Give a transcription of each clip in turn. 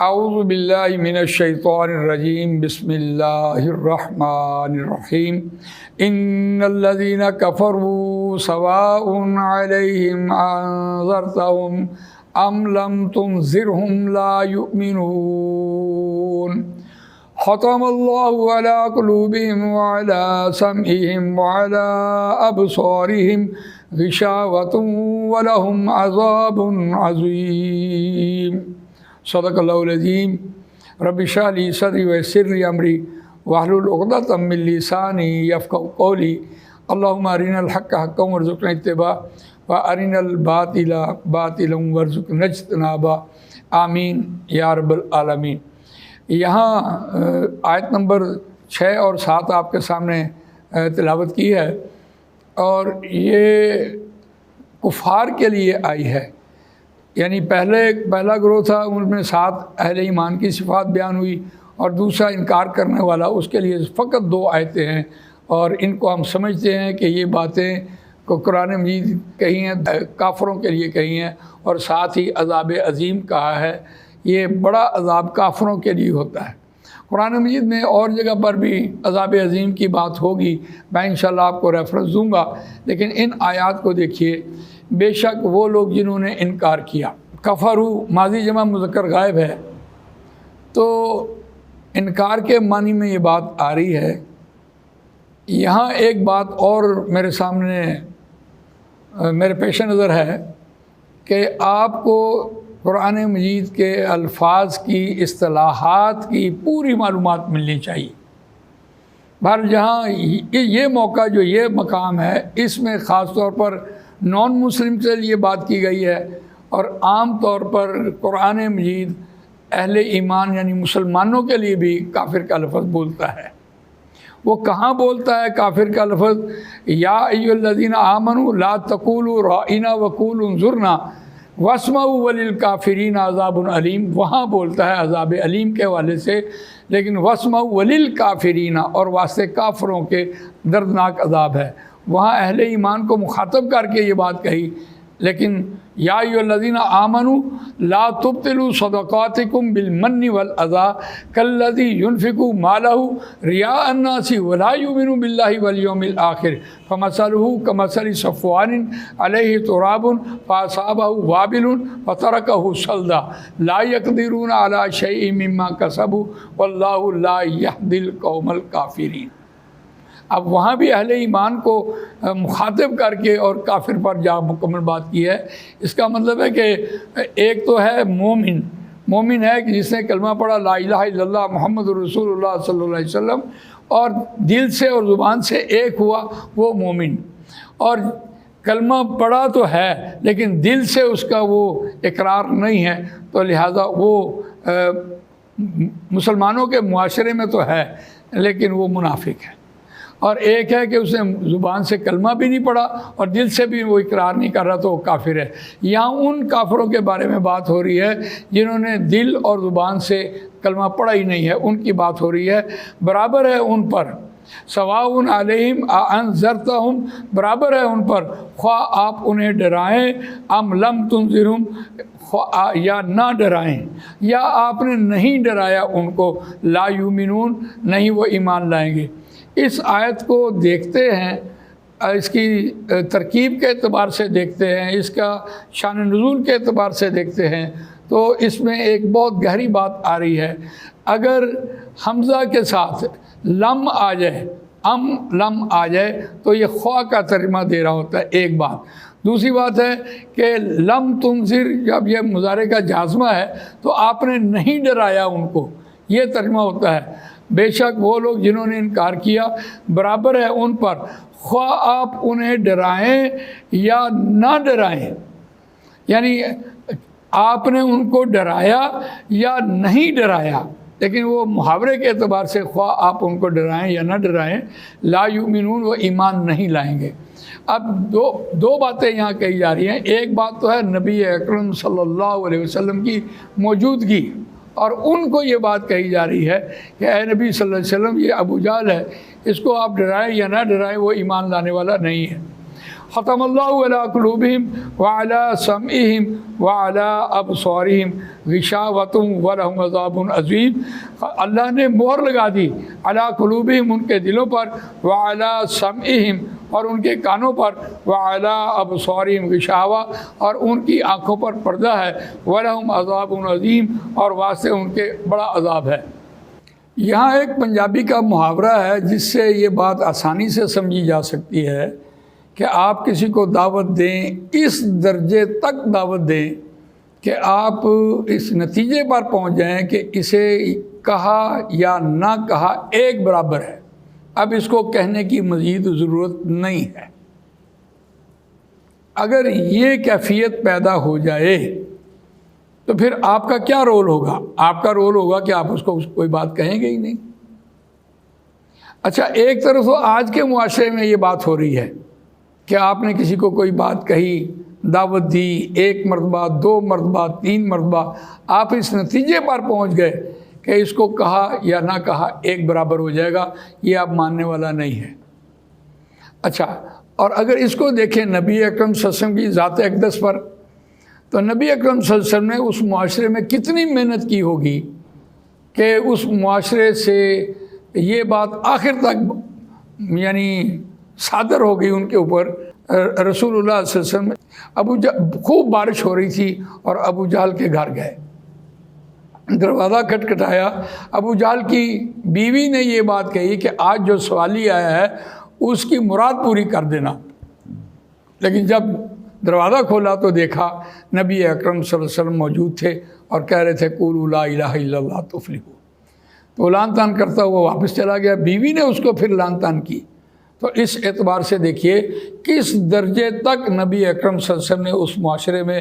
اعوذ باللہ من الشیطان الرجیم بسم اللہ الرحمن الرحیم ان الذین کفروا سواء علیہم انذرتہم ام لم تنذرہم لا یؤمنون ختم اللہ علی قلوبہم وعلی سمعہم وعلی ابصارہم غشاوۃ ولہم عذاب عظیم۔ صدق اللہ العظیم۔ رب اشرح لی صدری ویسر لی امری واحلل عقدۃ من لسانی یفقہوا قولی۔ اللہم ارنا الحق حقا وارزقنا اتباعہ وارنا الباطل باطلا وارزقنا اجتنابہ، آمین یا رب العالمین۔ یہاں آیت نمبر 6 اور 7 آپ کے سامنے تلاوت کی ہے، اور یہ کفار کے لیے آئی ہے۔ یعنی پہلا گروہ تھا، ان میں 7 اہل ایمان کی صفات بیان ہوئی، اور دوسرا انکار کرنے والا، اس کے لیے فقط 2 آیتیں ہیں، اور ان کو ہم سمجھتے ہیں کہ یہ باتیں کو قرآن مجید کہی ہیں، کافروں کے لیے کہی ہیں، اور ساتھ ہی عذاب عظیم کہا ہے۔ یہ بڑا عذاب کافروں کے لیے ہوتا ہے۔ قرآن مجید میں اور جگہ پر بھی عذاب عظیم کی بات ہوگی، میں انشاءاللہ آپ کو ریفرنس دوں گا، لیکن ان آیات کو دیکھیے۔ بے شک وہ لوگ جنہوں نے انکار کیا، کفروا ماضی جمع مذکر غائب ہے، تو انکار کے معنی میں یہ بات آ رہی ہے۔ یہاں ایک بات اور میرے سامنے میرے پیش نظر ہے کہ آپ کو قرآن مجید کے الفاظ کی، اصطلاحات کی پوری معلومات ملنی چاہیے۔ بہر جہاں یہ موقع جو یہ مقام ہے، اس میں خاص طور پر نان مسلم کے لیے بات کی گئی ہے، اور عام طور پر قرآن مجید اہل ایمان یعنی مسلمانوں کے لیے بھی کافر کا لفظ بولتا ہے۔ وہ کہاں بولتا ہے کافر کا لفظ؟ یا ایھا الذین آمنوا لا تقولوا رائنا وقولوا انظرنا واسمعوا وللکافرین عذاب علیم، وہاں بولتا ہے عذاب علیم کے حوالے سے، لیکن واسمعوا وللکافرین اور واسطے کافروں کے دردناک عذاب ہے، وہاں اہل ایمان کو مخاطب کر کے یہ بات کہی۔ لیکن یا ایھا الذین آمنوا لا تبطلوا صدقاتکم بالمن والاذی کالذی ینفق مالہ رئاء الناس ولا یؤمن باللہ والیوم الآخر فمثلہ کمثل صفوان علیہ تراب فاصابہ وابل فترکہ صلدا لا یقدرون علی شیء مما کسبوا واللہ لا یہدی القوم الکافرین۔ اب وہاں بھی اہل ایمان کو مخاطب کر کے اور کافر پر جا مکمل بات کی ہے۔ اس کا مطلب ہے کہ ایک تو ہے مومن ہے کہ جس نے کلمہ پڑھا لا الہ الا اللہ محمد رسول اللہ صلی اللہ علیہ وسلم، اور دل سے اور زبان سے ایک ہوا، وہ مومن۔ اور کلمہ پڑھا تو ہے لیکن دل سے اس کا وہ اقرار نہیں ہے، تو لہٰذا وہ مسلمانوں کے معاشرے میں تو ہے لیکن وہ منافق ہے۔ اور ایک ہے کہ اس نے زبان سے کلمہ بھی نہیں پڑھا اور دل سے بھی وہ اقرار نہیں کر رہا، تو وہ کافر ہے۔ یہاں ان کافروں کے بارے میں بات ہو رہی ہے جنہوں نے دل اور زبان سے کلمہ پڑھا ہی نہیں ہے، ان کی بات ہو رہی ہے۔ برابر ہے ان پر، سواء علیہم انذرتہم، برابر ہے ان پر، خواہ آپ انہیں ڈرائیں، ام لم تنذرہم، یا نہ ڈرائیں، یا آپ نے نہیں ڈرایا ان کو، لا یؤمنون، نہیں وہ ایمان لائیں گے۔ اس آیت کو دیکھتے ہیں، اس کی ترکیب کے اعتبار سے دیکھتے ہیں، اس کا شان نزول کے اعتبار سے دیکھتے ہیں، تو اس میں ایک بہت گہری بات آ رہی ہے۔ اگر حمزہ کے ساتھ لم آ جائے، لم آ جائے، تو یہ خواہ کا ترجمہ دے رہا ہوتا ہے، ایک بات۔ دوسری بات ہے کہ لم تنذر، جب یہ مضارع کا جازمہ ہے تو آپ نے نہیں ڈرایا ان کو، یہ ترجمہ ہوتا ہے۔ بے شک وہ لوگ جنہوں نے انکار کیا، برابر ہے ان پر، خواہ آپ انہیں ڈرائیں یا نہ ڈرائیں، یعنی آپ نے ان کو ڈرایا یا نہیں ڈرایا، لیکن وہ محاورے کے اعتبار سے خواہ آپ ان کو ڈرائیں یا نہ ڈرائیں، لا یؤمنون، وہ ایمان نہیں لائیں گے۔ اب دو باتیں یہاں کہی جا رہی ہیں۔ ایک بات تو ہے نبی اکرم صلی اللہ علیہ وسلم کی موجودگی، اور ان کو یہ بات کہی جا رہی ہے کہ اے نبی صلی اللہ علیہ وسلم، یہ ابو جہل ہے، اس کو آپ ڈرائیں یا نہ ڈرائیں، وہ ایمان لانے والا نہیں ہے۔ ختم اللہ علی قلوبہم وعلی سمعہم وعلی ابصارہم غشاوۃ ولہم عذاب عظیم، اللہ نے مہر لگا دی علی قلوبہم ان کے دلوں پر، وعلی سمعہم اور ان کے کانوں پر، وعلی ابصارہم غشاوہ اور ان کی آنکھوں پر پردہ ہے، ولہم عذاب عظیم اور واسطے ان کے بڑا عذاب ہے۔ یہاں ایک پنجابی کا محاورہ ہے جس سے یہ بات آسانی سے سمجھی جا سکتی ہے کہ آپ کسی کو دعوت دیں، اس درجے تک دعوت دیں کہ آپ اس نتیجے پر پہنچ جائیں کہ اسے کہا یا نہ کہا ایک برابر ہے، اب اس کو کہنے کی مزید ضرورت نہیں ہے۔ اگر یہ کیفیت پیدا ہو جائے تو پھر آپ کا کیا رول ہوگا؟ آپ کا رول ہوگا کہ آپ اس کو کوئی بات کہیں گے ہی نہیں۔ اچھا، ایک طرف تو آج کے معاشرے میں یہ بات ہو رہی ہے کہ آپ نے کسی کو کوئی بات کہی، دعوت دی، 1 مرتبہ 2 مرتبہ 3 مرتبہ، آپ اس نتیجے پر پہنچ گئے کہ اس کو کہا یا نہ کہا ایک برابر ہو جائے گا، یہ آپ ماننے والا نہیں ہے۔ اچھا، اور اگر اس کو دیکھیں نبی اکرم صلی اللہ علیہ وسلم کی ذات اقدس پر، تو نبی اکرم صلی اللہ علیہ وسلم نے اس معاشرے میں کتنی محنت کی ہوگی کہ اس معاشرے سے یہ بات آخر تک یعنی صادر ہو گئی ان کے اوپر۔ رسول اللہ صلی اللہ علیہ وسلم خوب بارش ہو رہی تھی اور ابو جہل کے گھر گئے، دروازہ کھٹکھٹایا، ابو جہل کی بیوی نے یہ بات کہی کہ آج جو سوالی آیا ہے اس کی مراد پوری کر دینا، لیکن جب دروازہ کھولا تو دیکھا نبی اکرم صلی اللہ علیہ وسلم موجود تھے اور کہہ رہے تھے قولوا لا الہ الا اللہ تفلحوا، تو لعن طعن کرتا ہوا واپس چلا گیا، بیوی نے اس کو پھر لعن طعن کی۔ تو اس اعتبار سے دیکھیے کس درجے تک نبی اکرم صلی اللہ علیہ وسلم نے اس معاشرے میں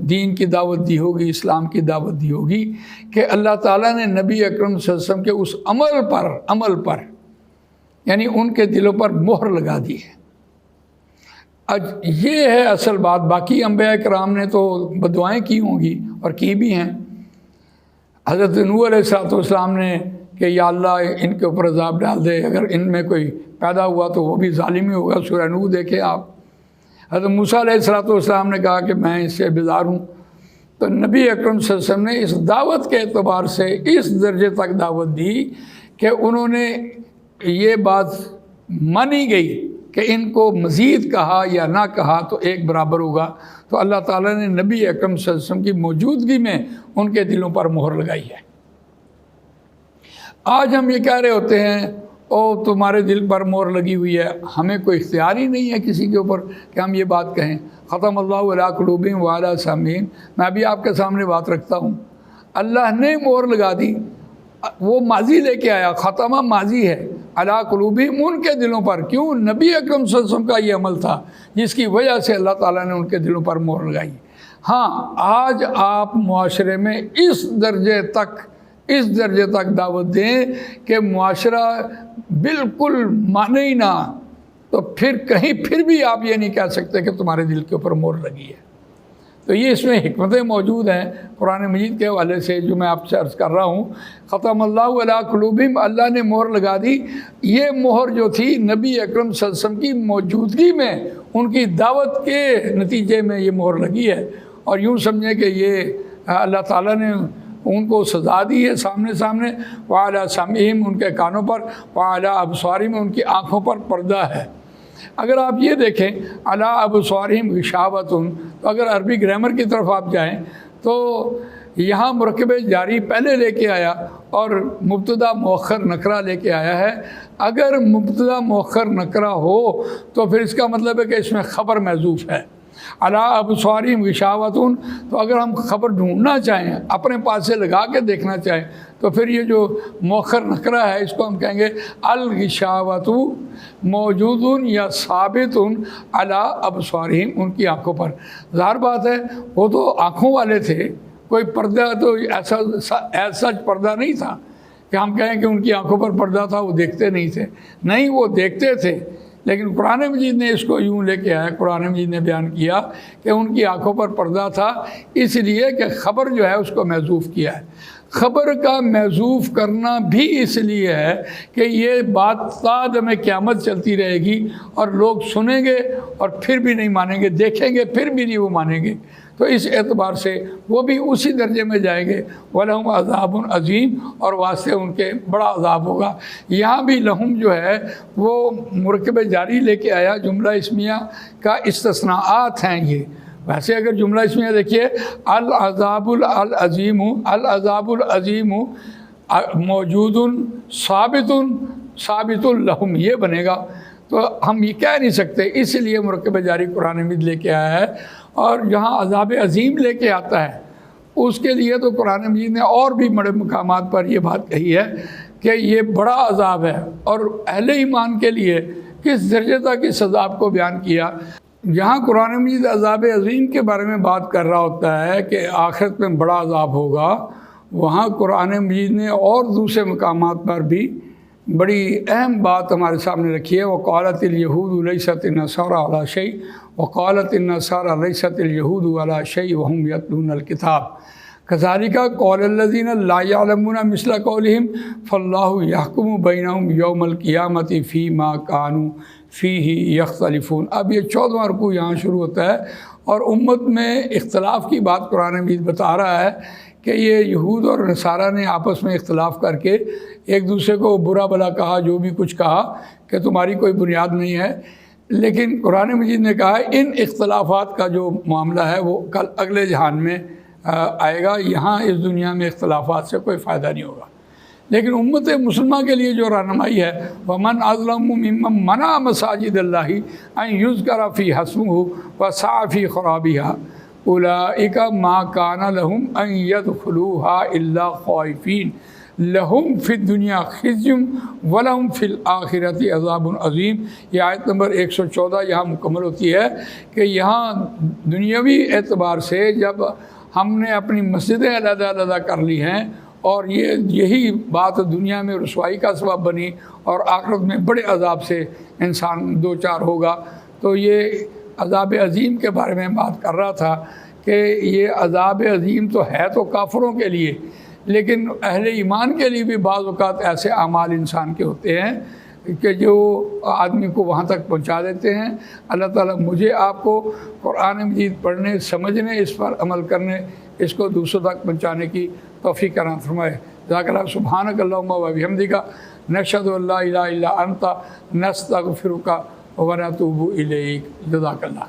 دین کی دعوت دی ہوگی، اسلام کی دعوت دی ہوگی کہ اللہ تعالیٰ نے نبی اکرم صلی اللہ علیہ وسلم کے اس عمل پر یعنی ان کے دلوں پر مہر لگا دی ہے۔ یہ ہے اصل بات۔ باقی انبیاء کرام نے تو بددعائیں کی ہوں گی اور کی بھی ہیں۔ حضرت نوح علیہ السلام نے کہ یا اللہ ان کے اوپر عذاب ڈال دے، اگر ان میں کوئی پیدا ہوا تو وہ بھی ظالم ہی ہوگا، سورہ نوح دیکھیں آپ۔ حضرت موسیٰ علیہ السلام نے کہا کہ میں اس سے بیزار ہوں۔ تو نبی اکرم صلی اللہ علیہ وسلم نے اس دعوت کے اعتبار سے اس درجے تک دعوت دی کہ انہوں نے یہ بات مانی گئی کہ ان کو مزید کہا یا نہ کہا تو ایک برابر ہوگا، تو اللہ تعالیٰ نے نبی اکرم صلی اللہ علیہ وسلم کی موجودگی میں ان کے دلوں پر مہر لگائی ہے۔ آج ہم یہ کہہ رہے ہوتے ہیں او تمہارے دل پر مہر لگی ہوئی ہے، ہمیں کوئی اختیار ہی نہیں ہے کسی کے اوپر کہ ہم یہ بات کہیں۔ ختم اللہ علی قلوبہم وعلی سمعہم، میں بھی آپ کے سامنے بات رکھتا ہوں، اللہ نے مہر لگا دی، وہ ماضی لے کے آیا، ختمہ ماضی ہے، علی قلوبہم ان کے دلوں پر۔ کیوں؟ نبی اکرم صلی اللہ علیہ وسلم کا یہ عمل تھا جس کی وجہ سے اللہ تعالیٰ نے ان کے دلوں پر مہر لگائی۔ ہاں، آج آپ معاشرے میں اس درجے تک دعوت دیں کہ معاشرہ بالکل مانے ہی نہ، تو پھر کہیں پھر بھی آپ یہ نہیں کہہ سکتے کہ تمہارے دل کے اوپر مہر لگی ہے۔ تو یہ اس میں حکمتیں موجود ہیں قرآن مجید کے حوالے سے جو میں آپ سے عرض کر رہا ہوں۔ ختم اللہ علی قلوبہم، اللہ نے مہر لگا دی۔ یہ مہر جو تھی نبی اکرم صلی اللہ علیہ وسلم کی موجودگی میں ان کی دعوت کے نتیجے میں یہ مہر لگی ہے، اور یوں سمجھیں کہ یہ اللہ تعالیٰ نے ان کو سزا دی ہے سامنے۔ وعلی سمعہم ان کے کانوں پر، وعلی ابصارہم ان کی آنکھوں پر پردہ ہے۔ اگر آپ یہ دیکھیں علی ابصارہم غشاوۃ، تو اگر عربی گرامر کی طرف آپ جائیں تو یہاں مرکب جاری پہلے لے کے آیا اور مبتدا مؤخر نکرہ لے کے آیا ہے۔ اگر مبتدا مؤخر نکرہ ہو تو پھر اس کا مطلب ہے کہ اس میں خبر محذوف ہے۔ علی ابصارہم غشاوۃ، تو اگر ہم خبر ڈھونڈنا چاہیں، اپنے پاس سے لگا کے دیکھنا چاہیں، تو پھر یہ جو مؤخر نکرہ ہے اس کو ہم کہیں گے الغشاوۃ موجود یا ثابت علی ابصارہم ان کی آنکھوں پر۔ ظاہر بات ہے وہ تو آنکھوں والے تھے، کوئی پردہ تو ایسا سچ پردہ نہیں تھا کہ ہم کہیں کہ ان کی آنکھوں پر پردہ تھا، وہ دیکھتے نہیں تھے۔ نہیں، وہ دیکھتے تھے، لیکن قرآن مجید نے اس کو یوں لے کے آیا، قرآن مجید نے بیان کیا کہ ان کی آنکھوں پر پردہ تھا، اس لیے کہ خبر جو ہے اس کو محذوف کیا ہے۔ خبر کا محذوف کرنا بھی اس لیے ہے کہ یہ بات تا دم قیامت چلتی رہے گی اور لوگ سنیں گے اور پھر بھی نہیں مانیں گے، دیکھیں گے پھر بھی نہیں وہ مانیں گے، تو اس اعتبار سے وہ بھی اسی درجے میں جائیں گے۔ وَلَهُمْ عَذَابٌ عَظِيمٌ، اور واسطے ان کے بڑا عذاب ہوگا۔ یہاں بھی لہم جو ہے وہ مرکب جاری لے کے آیا، جملہ اسمیہ کا استثناءات ہیں یہ۔ ویسے اگر جملہ اسمیہ دیکھیے، العذاب العظیم، العذاب العظیم موجود ثابت لہم، یہ بنے گا، تو ہم یہ کہہ نہیں سکتے، اس لیے مرکب جاری قرآن مجید لے کے آیا ہے۔ اور جہاں عذاب عظیم لے کے آتا ہے اس کے لیے تو قرآن مجید نے اور بھی بڑے مقامات پر یہ بات کہی ہے کہ یہ بڑا عذاب ہے، اور اہل ایمان کے لیے کس درجے تک اس عذاب کو بیان کیا۔ جہاں قرآن مجید عذاب عظیم کے بارے میں بات کر رہا ہوتا ہے کہ آخرت میں بڑا عذاب ہوگا، وہاں قرآن مجید نے اور دوسرے مقامات پر بھی بڑی اہم بات ہمارے سامنے رکھی ہے۔ وقالت اليہود لیست النصارى علی شیء وقالت النصارى لیست اليہود علی شیء وهم یتلون الکتاب کذالک قول الذین لا یعلمون مثل قولہم فاللہ یحکم بینہم یوم القیامۃ فیما کانوا فیہ یختلفون۔ اب یہ 14واں رکوع یہاں شروع ہوتا ہے اور امت میں اختلاف کی بات قرآن مجید بتا رہا ہے کہ یہ یہود اور نصارہ نے آپس میں اختلاف کر کے ایک دوسرے کو برا بھلا کہا، جو بھی کچھ کہا کہ تمہاری کوئی بنیاد نہیں ہے، لیکن قرآن مجید نے کہا ان اختلافات کا جو معاملہ ہے وہ کل اگلے جہان میں آئے گا، یہاں اس دنیا میں اختلافات سے کوئی فائدہ نہیں ہوگا۔ لیکن امت مسلمہ کے لیے جو رہنمائی ہے، وَمَنْ أَظْلَمُ مِمَّنْ مَنَعَ مَسَاجِدَ اللَّهِ أَنْ يُذْكَرَ فِيهَا اسْمُهُ وَسَعَى فِي خَرَابِهَا أُولَئِكَ مَا كَانَ لَهُمْ أَنْ يَدْخُلُوهَا إِلَّا خَائِفِينَ لَهُمْ فِي الدُّنْيَا خِزْيٌ وَلَهُمْ فِي الْآخِرَةِ عَذَابٌ عَظِيمٌ۔ یہ آیت نمبر 114 یہاں مکمل ہوتی ہے کہ یہاں دنیاوی اعتبار سے جب ہم نے اپنی مسجدیں علیحدہ علیحدہ کر لی ہیں اور یہی بات دنیا میں رسوائی کا سبب بنی اور آخرت میں بڑے عذاب سے انسان دوچار ہوگا، تو یہ عذاب عظیم کے بارے میں بات کر رہا تھا کہ یہ عذاب عظیم تو ہے تو کافروں کے لیے، لیکن اہل ایمان کے لیے بھی بعض اوقات ایسے اعمال انسان کے ہوتے ہیں کہ جو آدمی کو وہاں تک پہنچا دیتے ہیں۔ اللہ تعالیٰ مجھے آپ کو قرآن مجید پڑھنے، سمجھنے، اس پر عمل کرنے، اس کو دوسروں تک پہنچانے کی توفیق عطا فرمائے۔ جزاک اللہ، سبحانک اللہم و بحمدک، نشہد ان لا الہ الا انت، نستغفرک و نتوب الیک۔ جزاک اللہ۔